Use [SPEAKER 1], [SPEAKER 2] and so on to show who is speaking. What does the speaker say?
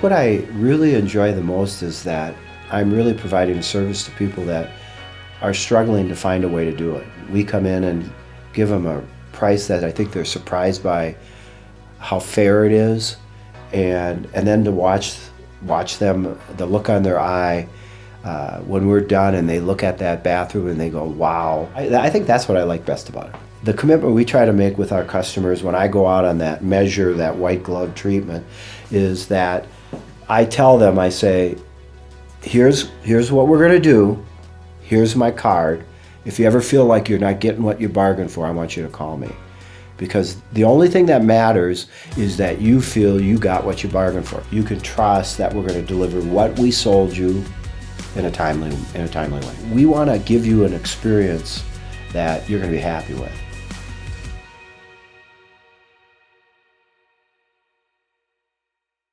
[SPEAKER 1] What I really enjoy the most is that I'm really providing a service to people that are struggling to find a way to do it. We come in and give them a price that I think they're surprised by how fair it is, and then to watch them, the look on their eye when we're done and they look at that bathroom and they go, wow. I think that's what I like best about it. The commitment we try to make with our customers when I go out on that measure, that white glove treatment, is that I tell them, I say, here's what we're gonna do, here's my card. If you ever feel like you're not getting what you bargained for, I want you to call me. Because the only thing that matters is that you feel you got what you bargained for. You can trust that we're gonna deliver what we sold you in a timely way. We wanna give you an experience that you're gonna be happy with.